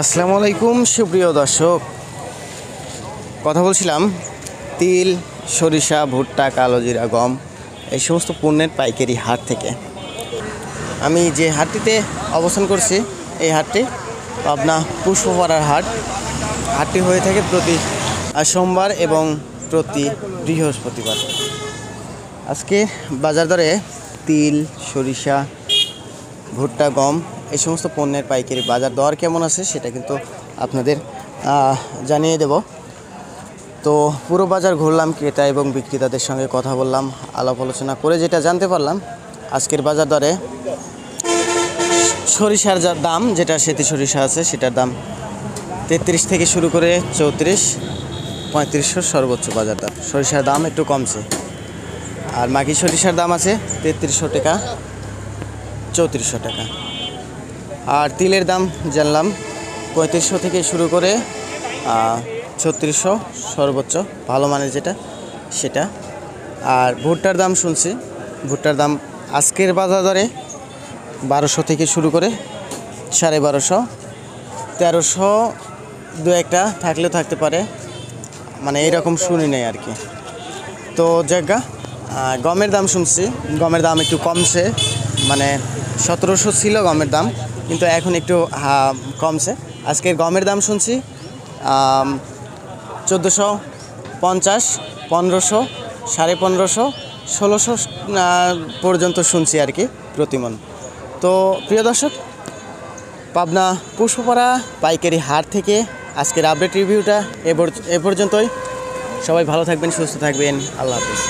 আসসালামু আলাইকুম সুপ্রিয় দর্শক, কথা বলছিলাম তিল, সরিষা, ভুট্টা, কালোজিরা, গম এই সমস্ত পণ্যের পাইকারি হাট থেকে। আমি যে হাটটিতে অবস্থান করছি এই হাটটি পাবনা পুষ্পপাড়ার হাট। হাটটি হয়ে থাকে প্রতি সোমবার এবং প্রতি বৃহস্পতিবার। আজকে বাজার দরে তিল, সরিষা, ভুট্টা, গম এই সমস্ত পণ্যের পাইকারি বাজার দর কেমন আছে সেটা কিন্তু আপনাদের জানিয়ে দেব। তো পুরো বাজার ঘুরলাম, ক্রেতা এবং বিক্রেতাদের সঙ্গে কথা বললাম, আলাপ আলোচনা করে যেটা জানতে পারলাম আজকের বাজার দরে সরিষার যা দাম, যেটা সেতি সরিষা আছে সেটার দাম 33 থেকে শুরু করে 34, 3500 সর্বোচ্চ বাজার দাম। সরিষার দাম একটু কমছে। আর মাকি সরিষার দাম আছে 3300 টাকা, 3400 টাকা। আর তিলের দাম জানলাম 3500 থেকে শুরু করে 3600 সর্বোচ্চ ভালো মানের যেটা সেটা। আর ভুট্টার দাম শুনছি, ভুট্টার দাম আজকের বাজার দরে 1200 থেকে শুরু করে 1250, 1300 দু একটা থাকলেও থাকতে পারে, মানে এইরকম শুনি নেই আর কি। তো জায়গা গমের দাম শুনছি, গমের দাম একটু কমছে, মানে 1700 ছিল গমের দাম, কিন্তু এখন একটু কমছে। আজকের গমের দাম শুনছি 1450, 1500, 1550, 1600 পর্যন্ত শুনছি আর কি প্রতিমন। তো প্রিয় দর্শক, পাবনা পুষ্পপাড়া পাইকারি হাট থেকে আজকের আপডেট রিভিউটা এ পর্যন্তই। সবাই ভালো থাকবেন, সুস্থ থাকবেন, আল্লাহ হাফেজ।